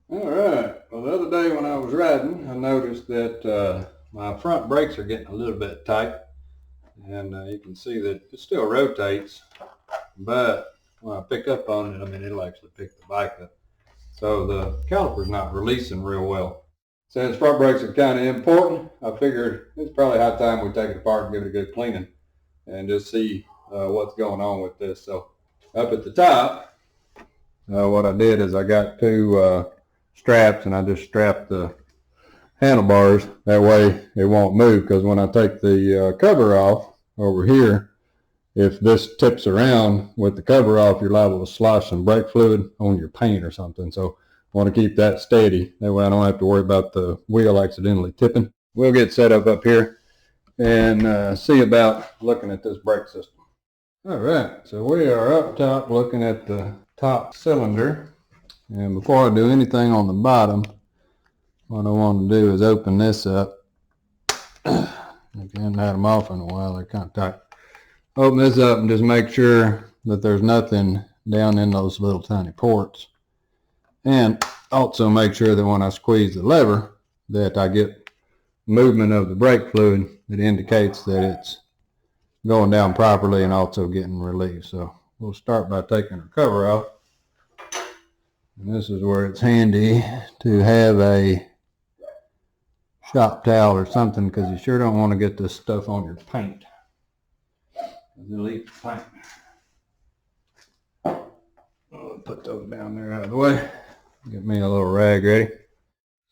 All right. Well, the other day when I was riding, I noticed that my front brakes are getting a little bit tight, and you can see that it still rotates, but when I pick up on it, I mean, it'll actually pick the bike up. So the caliper's not releasing real well. Since front brakes are kind of important, I figured it's probably high time we take it apart and give it a good cleaning and just see what's going on with this. So up at the top, what I did is I got two straps and I just strapped the handlebars. That way it won't move, because when I take the cover off over here, if this tips around with the cover off, you're liable to slosh some brake fluid on your paint or something. So I want to keep that steady. That way I don't have to worry about the wheel accidentally tipping. We'll get set up here and see about looking at this brake system. All right, so we are up top looking at the top cylinder. And before I do anything on the bottom, what I want to do is open this up. I haven't had them off in a while, they're kind of tight. Open this up and just make sure that there's nothing down in those little tiny ports. And also make sure that when I squeeze the lever that I get movement of the brake fluid that indicates that it's going down properly and also getting relief. So we'll start by taking the cover off. And this is where it's handy to have a shop towel or something, because you sure don't want to get this stuff on your paint. It'll eat the paint. I'll put those down there out of the way. Get me a little rag ready.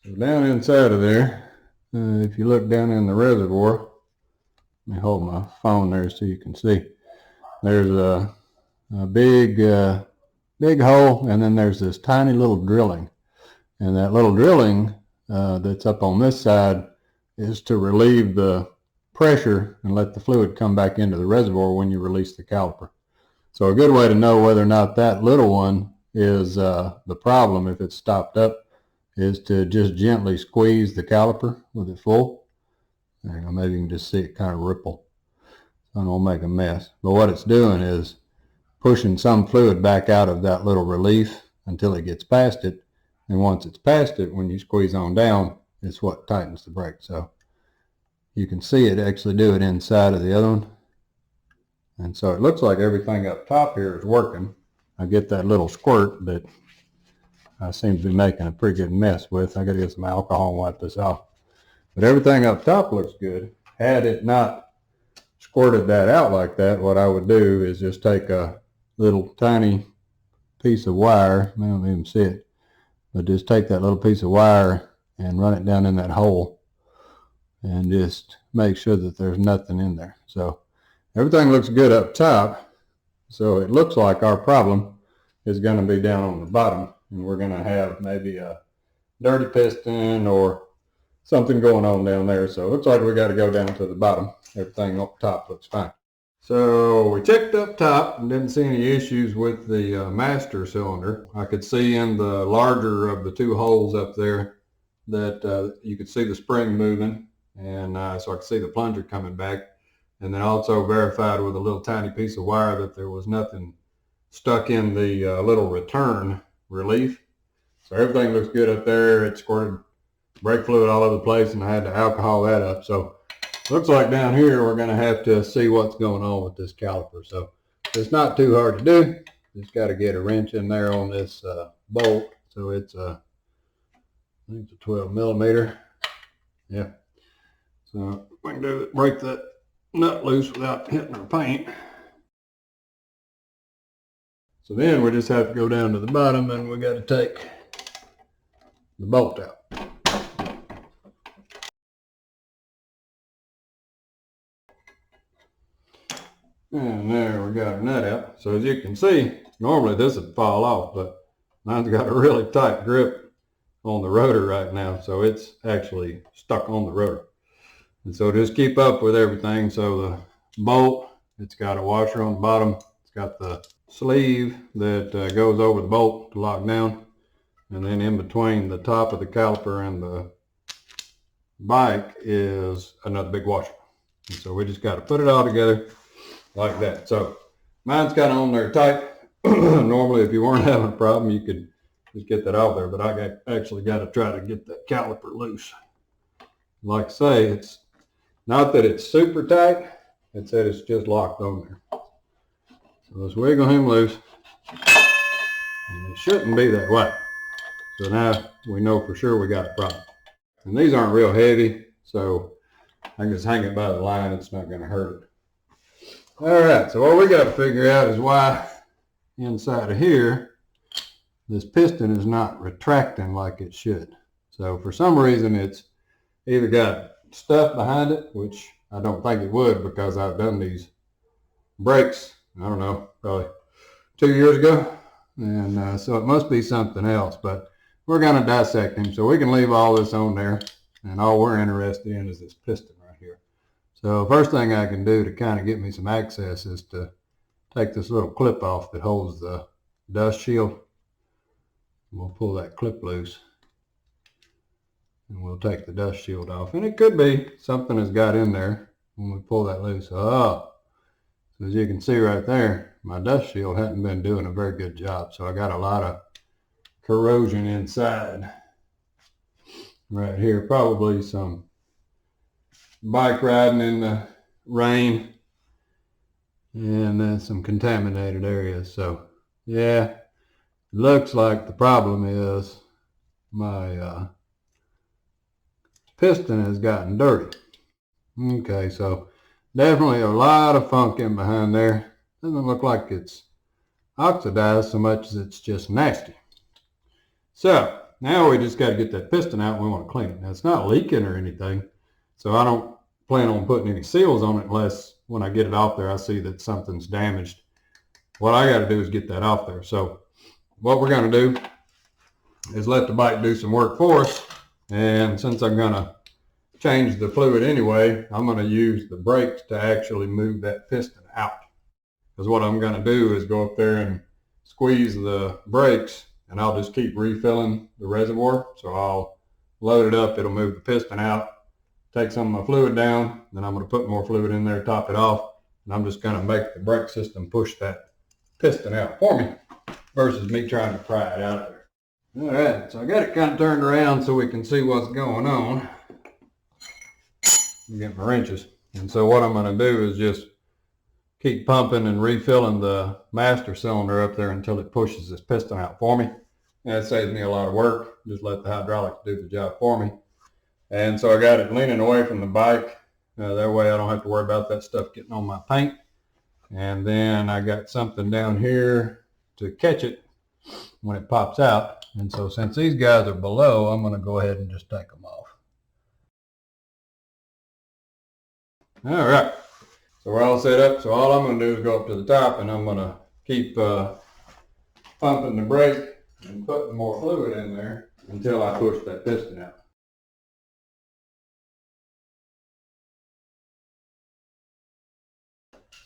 So down inside of there, if you look down in the reservoir, let me hold my phone there so you can see. There's a big hole, and then there's this tiny little drilling. And that little drilling that's up on this side is to relieve the pressure and let the fluid come back into the reservoir when you release the caliper. So a good way to know whether or not that little one is the problem, if it's stopped up, is to just gently squeeze the caliper with it full. There you go, maybe you can just see it kind of ripple. So I don't make a mess. But what it's doing is pushing some fluid back out of that little relief until it gets past it. And once it's past it, when you squeeze on down, it's what tightens the brake. So you can see it actually do it inside of the other one. And so it looks like everything up top here is working. I get that little squirt that I seem to be making a pretty good mess with. I got to get some alcohol and wipe this off. But everything up top looks good. Had it not squirted that out like that, what I would do is just take a little tiny piece of wire. I don't even see it. But just take that little piece of wire and run it down in that hole and just make sure that there's nothing in there. So everything looks good up top. So it looks like our problem is going to be down on the bottom, and we're going to have maybe a dirty piston or something going on down there. So it looks like we got to go down to the bottom. Everything up top looks fine. So we checked up top and didn't see any issues with the master cylinder. I could see in the larger of the two holes up there that you could see the spring moving, and so I could see the plunger coming back. And then also verified with a little tiny piece of wire that there was nothing stuck in the little return relief. So everything looks good up there. It squirted brake fluid all over the place, and I had to alcohol that up. So looks like down here we're going to have to see what's going on with this caliper. So it's not too hard to do. Just got to get a wrench in there on this bolt. So it's I think it's a 12 millimeter. Yeah. So we can do it, break that nut loose without hitting our paint. So then we just have to go down to the bottom, and we got to take the bolt out. And there we got our nut out. So as you can see, normally this would fall off, but mine's got a really tight grip on the rotor right now. So it's actually stuck on the rotor. And so just keep up with everything. So the bolt, it's got a washer on the bottom. It's got the sleeve that goes over the bolt to lock down. And then in between the top of the caliper and the bike is another big washer. And so we just got to put it all together like that. So mine's kind of on there tight. Normally, if you weren't having a problem, you could just get that off there, but I actually got to try to get that caliper loose. Like I say, it's not that it's super tight, it's that it's just locked on there. So let's wiggle him loose. And it shouldn't be that way. So now we know for sure we got a problem. And these aren't real heavy, so I can just hang it by the line. It's not going to hurt it. All right, so what we got to figure out is why inside of here, this piston is not retracting like it should. So for some reason, it's either got stuff behind it, which I don't think it would because I've done these brakes, I don't know, probably 2 years ago. And so it must be something else, but we're going to dissect him. So we can leave all this on there, and all we're interested in is this piston right here. So first thing I can do to kind of get me some access is to take this little clip off that holds the dust shield. We'll pull that clip loose, and we'll take the dust shield off. And it could be something has got in there when we pull that loose. Oh, so as you can see right there, my dust shield hadn't been doing a very good job. So I got a lot of corrosion inside right here. Probably some bike riding in the rain and then some contaminated areas. So yeah, looks like the problem is my piston has gotten dirty. Okay, so definitely a lot of funk in behind there. Doesn't look like it's oxidized so much as it's just nasty. So now we just got to get that piston out and we want to clean it. Now it's not leaking or anything, so I don't plan on putting any seals on it unless when I get it off there I see that something's damaged. What I got to do is get that off there. So what we're going to do is let the bike do some work for us. And since I'm going to change the fluid anyway, I'm going to use the brakes to actually move that piston out. Because what I'm going to do is go up there and squeeze the brakes, and I'll just keep refilling the reservoir. So I'll load it up, it'll move the piston out, take some of my fluid down, then I'm going to put more fluid in there, top it off, and I'm just going to make the brake system push that piston out for me versus me trying to pry it out of there. All right, so I got it kind of turned around so we can see what's going on. Get my wrenches. And so what I'm going to do is just keep pumping and refilling the master cylinder up there until it pushes this piston out for me. And that saves me a lot of work. Just let the hydraulics do the job for me. And so I got it leaning away from the bike. That way I don't have to worry about that stuff getting on my paint. And then I got something down here to catch it when it pops out. And so since these guys are below, I'm going to go ahead and just take them off. All right, so we're all set up. So all I'm going to do is go up to the top, and I'm going to keep pumping the brake and putting more fluid in there until I push that piston out.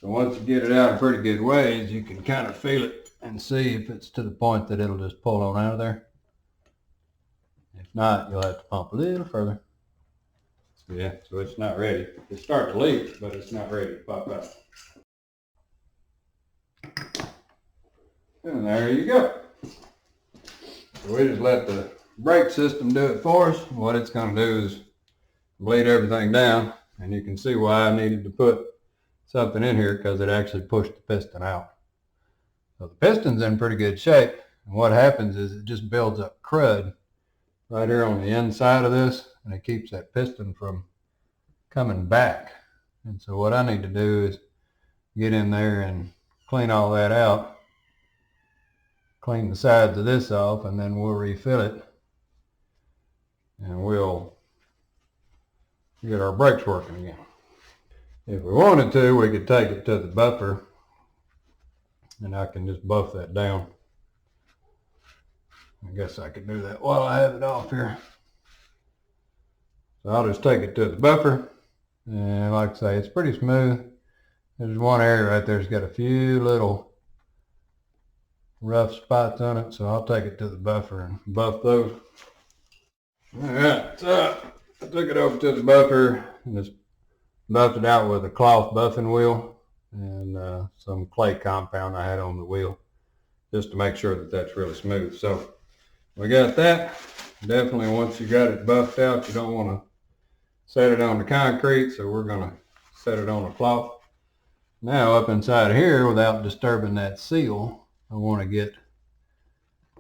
So once you get it out a pretty good ways, you can kind of feel it and see if it's to the point that it'll just pull on out of there. If not, you'll have to pump a little further. Yeah, so it's not ready. It's starting to leak, but it's not ready to pop out. And there you go. So we just let the brake system do it for us. What it's going to do is bleed everything down, and you can see why I needed to put something in here, because it actually pushed the piston out. So the piston's in pretty good shape, and what happens is it just builds up crud right here on the inside of this, and it keeps that piston from coming back. And so what I need to do is get in there and clean all that out, clean the sides of this off, and then we'll refill it, and we'll get our brakes working again. If we wanted to, we could take it to the buffer, and I can just buff that down. I guess I could do that while I have it off here. So I'll just take it to the buffer, and like I say, it's pretty smooth. There's one area right there that's got a few little rough spots on it, so I'll take it to the buffer and buff those. All right, so I took it over to the buffer and just buffed it out with a cloth buffing wheel and some clay compound I had on the wheel, just to make sure that that's really smooth. So we got that. Definitely once you got it buffed out, you don't want to set it on the concrete, so we're going to set it on a cloth. Now up inside here, without disturbing that seal, I want to get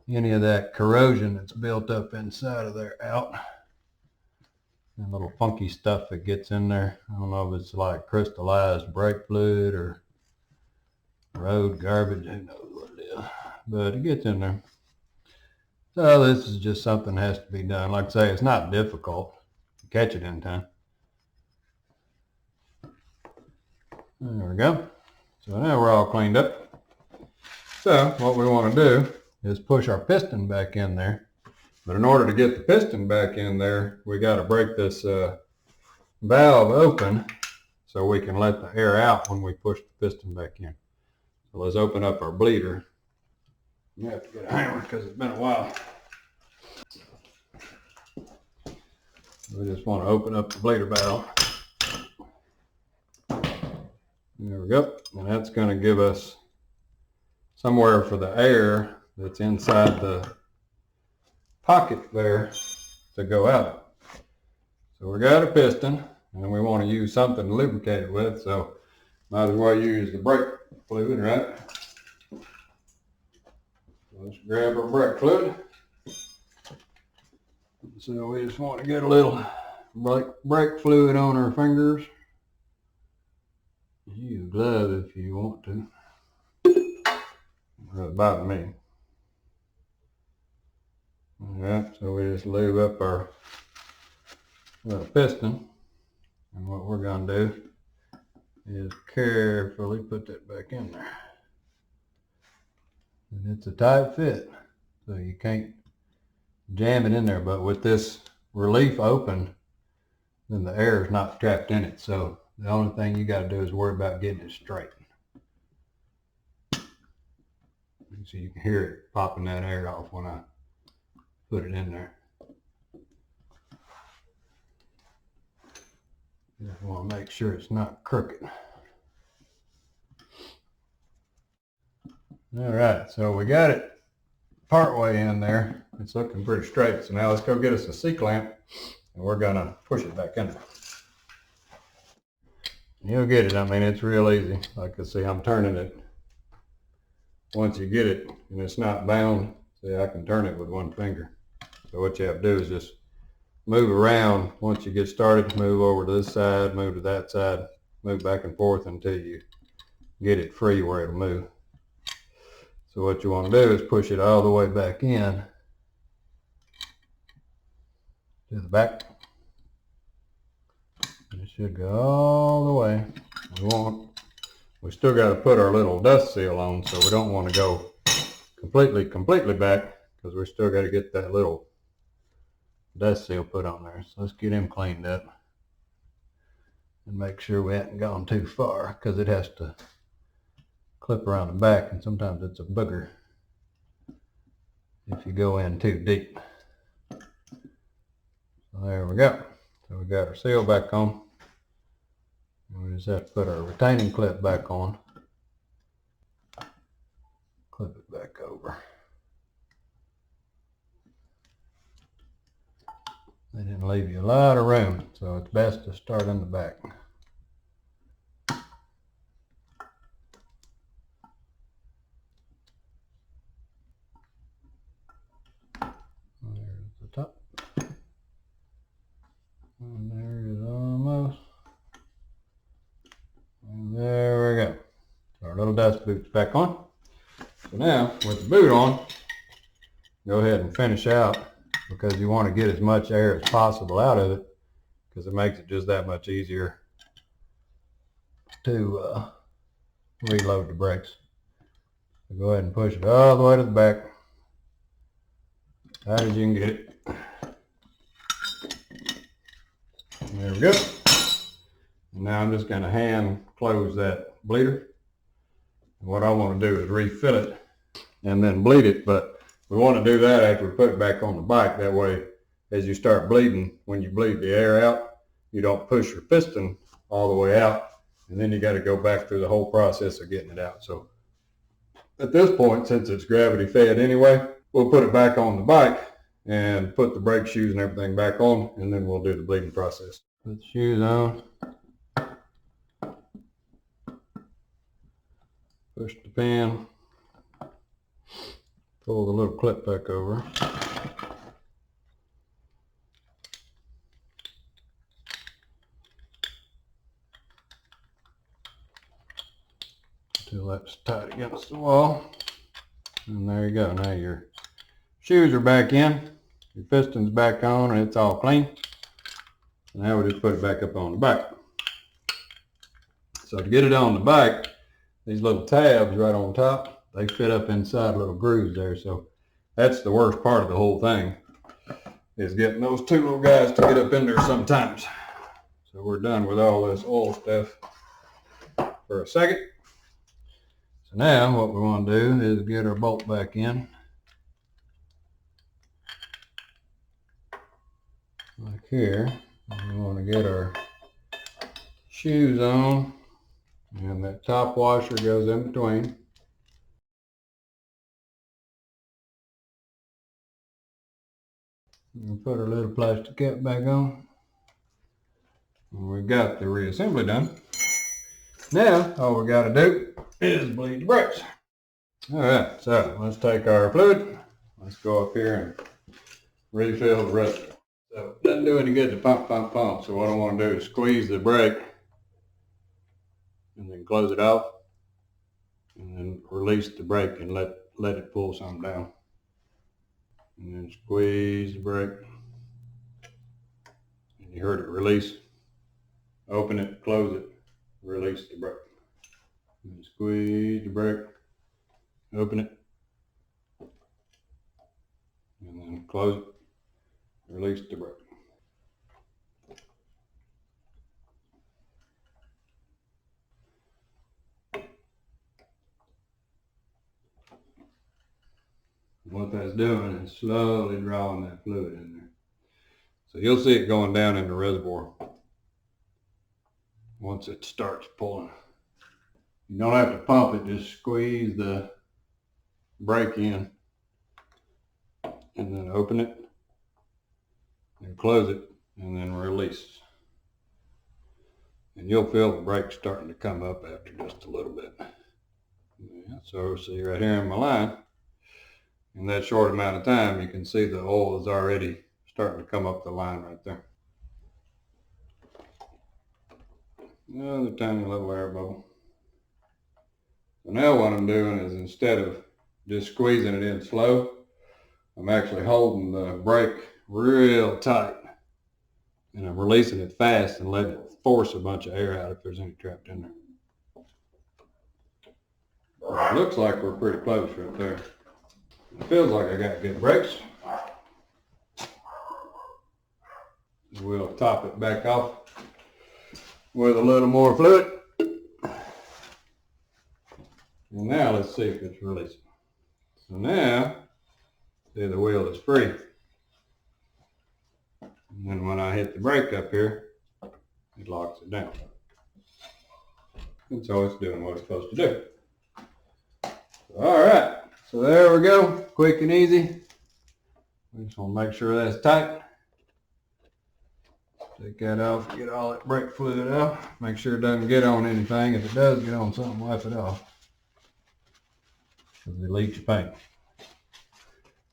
any of that corrosion that's built up inside of there out. And little funky stuff that gets in there. I don't know if it's like crystallized brake fluid or road garbage, who knows what it is, but it gets in there. So this is just something that has to be done. Like I say, it's not difficult to catch it in time. There we go. So now we're all cleaned up. So what we want to do is push our piston back in there. But in order to get the piston back in there, we got to break this valve open so we can let the air out when we push the piston back in. So let's open up our bleeder. You have to get a hammer because it's been a while. We just want to open up the bleeder valve. There we go. And that's going to give us somewhere for the air that's inside the pocket there to go out. So we got a piston and we want to use something to lubricate it with, so might as well use the brake fluid, right? Let's grab our brake fluid. So we just want to get a little brake fluid on our fingers. Use a glove if you want to. Doesn't bother me. Alright, so we just lube up our little piston. And what we're going to do is carefully put that back in there. And it's a tight fit, so you can't jam it in there. But with this relief open, then the air is not trapped in it. So the only thing you got to do is worry about getting it straight. So you can hear it popping that air off when I put it in there. Just want to make sure it's not crooked. All right, so we got it part way in there. It's looking pretty straight. So now let's go get us a C-clamp and we're gonna push it back in there. You'll get it. I mean, it's real easy. Like I see, I'm turning it. Once you get it and it's not bound, see, I can turn it with one finger. So what you have to do is just move around. Once you get started, move over to this side, move to that side, move back and forth until you get it free where it'll move. So what you want to do is push it all the way back in to the back. And it should go all the way. We still got to put our little dust seal on, so we don't want to go completely back because we still got to get that little dust seal put on there. So let's get him cleaned up and make sure we haven't gone too far, because it has to clip around the back and sometimes it's a booger if you go in too deep. So there we go. So we got our seal back on. And we just have to put our retaining clip back on. Clip it back over. They didn't leave you a lot of room, so it's best to start in the back. There's the top. And there it is almost. And there we go. So our little dust boot's back on. So now, with the boot on, go ahead and finish out, because you want to get as much air as possible out of it, because it makes it just that much easier to reload the brakes. So go ahead and push it all the way to the back, tight as you can get it. And there we go. And now I'm just going to hand close that bleeder. And what I want to do is refill it and then bleed it, but we want to do that after we put it back on the bike. That way, as you start bleeding, when you bleed the air out, you don't push your piston all the way out, and then you got to go back through the whole process of getting it out. So at this point, since it's gravity fed anyway, we'll put it back on the bike and put the brake shoes and everything back on, and then we'll do the bleeding process. Put the shoes on. Push the pin. Pull the little clip back over. Until that's tight against the wall. And there you go. Now your shoes are back in. Your piston's back on and it's all clean. Now we just put it back up on the bike. So to get it on the bike, these little tabs right on top, they fit up inside little grooves there. So that's the worst part of the whole thing, is getting those two little guys to get up in there sometimes. So we're done with all this oil stuff for a second. So now what we want to do is get our bolt back in. Like here. And we want to get our shoes on. And that top washer goes in between. We'll put our little plastic cap back on. And we've got the reassembly done. Now, all we got to do is bleed the brakes. Alright, so let's take our fluid. Let's go up here and refill the reservoir. So it doesn't do any good to pump. So what I want to do is squeeze the brake and then close it off. And then release the brake and let it pull something down. And then squeeze the brake. And you heard it release. Open it, close it, release the brake. And squeeze the brake, open it, and then close it, release the brake. What that's doing is slowly drawing that fluid in there. So you'll see it going down in the reservoir once it starts pulling. You don't have to pump it, just squeeze the brake in and then open it and close it and then release. And you'll feel the brake starting to come up after just a little bit. Yeah, so see right here in my line, in that short amount of time, you can see the oil is already starting to come up the line right there. Another tiny little air bubble. So now what I'm doing is, instead of just squeezing it in slow, I'm actually holding the brake real tight. And I'm releasing it fast and letting it force a bunch of air out if there's any trapped in there. It looks like we're pretty close right there. It feels like I got good brakes. We'll top it back off with a little more fluid. And now let's see if it's releasing. So now, see, the wheel is free. And then when I hit the brake up here, it locks it down. And so it's doing what it's supposed to do. Alright, so there we go. Quick and easy. We just want to make sure that's tight. Take that off, get all that brake fluid out. Make sure it doesn't get on anything. If it does get on something, wipe it off, because they leach your paint.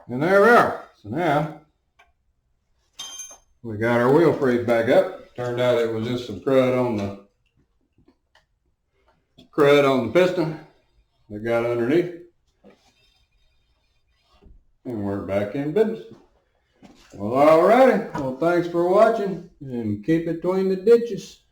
And there we are. So now we got our wheel freed back up. Turned out it was just some crud on the piston that got underneath. And we're back in business. Well, alrighty. Well, thanks for watching, and keep it between the ditches.